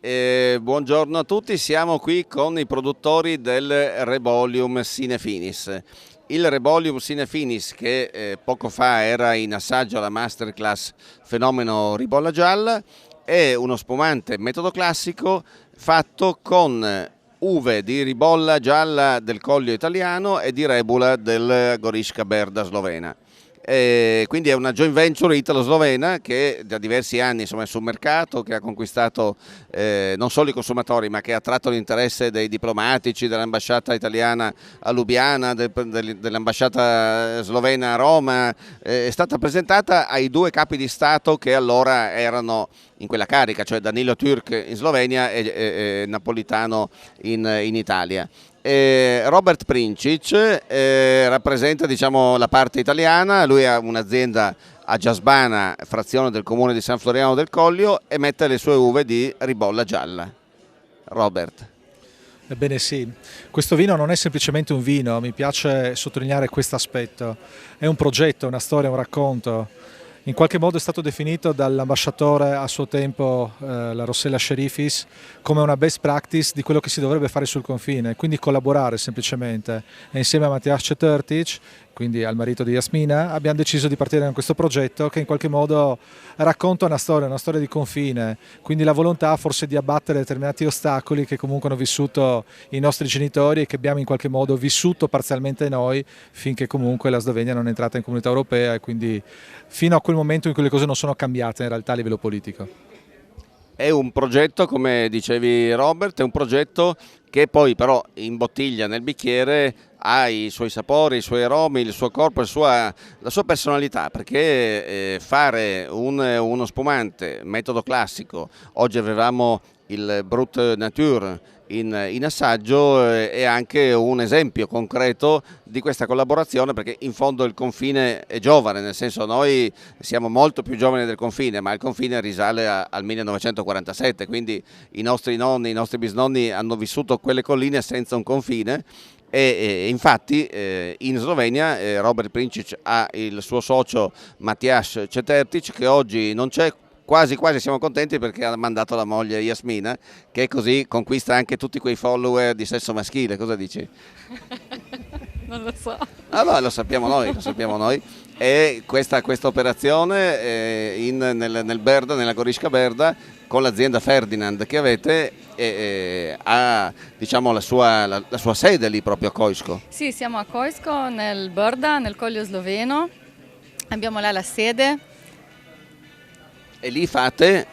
Buongiorno a tutti, siamo qui con i produttori del Rebolium Sine Finis. Il Rebolium Sine Finis che poco fa era in assaggio alla Masterclass Fenomeno Ribolla Gialla è uno spumante metodo classico fatto con uve di ribolla gialla del Collio italiano e di rebula del Goriška Berda slovena. Quindi è una joint venture italo-slovena che da diversi anni insomma, è sul mercato, che ha conquistato non solo i consumatori ma che ha attratto l'interesse dei diplomatici, dell'ambasciata italiana a Lubiana, dell'ambasciata slovena a Roma. È stata presentata ai due capi di Stato che allora erano in quella carica, cioè Danilo Türk in Slovenia e Napolitano in Italia. Robert Princic rappresenta diciamo, la parte italiana, lui ha un'azienda a Giasbana, frazione del comune di San Floriano del Collio, e mette le sue uve di ribolla gialla. Robert. Ebbene sì, questo vino non è semplicemente un vino, mi piace sottolineare questo aspetto, è un progetto, una storia, un racconto. In qualche modo è stato definito dall'ambasciatore a suo tempo, la Rossella Scherifis, come una best practice di quello che si dovrebbe fare sul confine, quindi collaborare semplicemente. E insieme a Matjaž Cetertic, quindi al marito di Jasmina, abbiamo deciso di partire con questo progetto che in qualche modo racconta una storia di confine, quindi la volontà forse di abbattere determinati ostacoli che comunque hanno vissuto i nostri genitori e che abbiamo in qualche modo vissuto parzialmente noi finché comunque la Slovenia non è entrata in Comunità Europea e quindi fino a quel momento in cui le cose non sono cambiate in realtà a livello politico. È un progetto, come dicevi Robert, è un progetto che poi però in bottiglia, nel bicchiere, ha i suoi sapori, i suoi aromi, il suo corpo, la sua personalità, perché fare uno spumante metodo classico, oggi avevamo il Brut Nature in assaggio, è anche un esempio concreto di questa collaborazione, perché in fondo il confine è giovane, nel senso noi siamo molto più giovani del confine, ma il confine risale al 1947, quindi i nostri nonni, i nostri bisnonni hanno vissuto quelle colline senza un confine. E infatti in Slovenia Robert Princic ha il suo socio Matjaž Cetertic, che oggi non c'è. Quasi siamo contenti perché ha mandato la moglie Jasmina, che così conquista anche tutti quei follower di sesso maschile. Cosa dici? Non lo so. Allora lo sappiamo noi. E questa operazione nel Berda, nella Goriška Berda, con l'azienda Ferdinand che avete, ha diciamo, la sua sede lì proprio a Kojsko. Sì, siamo a Kojsko, nel Brda, nel Collio Sloveno. Abbiamo là la sede. E lì fate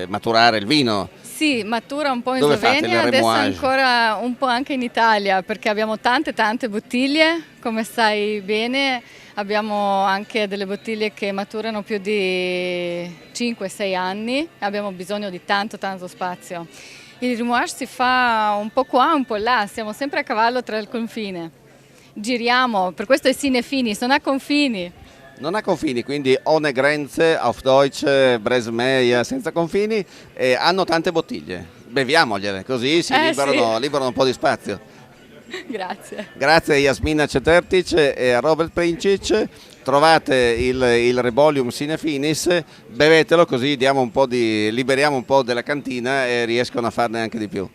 maturare il vino. Sì, matura un po' in Dove Slovenia, fate il adesso remoage? ancora un po' anche in Italia, perché abbiamo tante bottiglie, come sai bene. Abbiamo anche delle bottiglie che maturano più di 5-6 anni, abbiamo bisogno di tanto spazio. Il remoage si fa un po' qua, un po' là, siamo sempre a cavallo tra il confine. Giriamo, per questo è Sine Finis, non ha confini. Non ha confini, quindi ohne Grenze, auf Deutsch, Bresmeia, senza confini, hanno tante bottiglie. Beviamogliele, così si liberano un po' di spazio. Grazie. Grazie a Jasmina Cetertic e a Robert Princic. Trovate il Rebolium Sine Finis, bevetelo così liberiamo un po' della cantina e riescono a farne anche di più.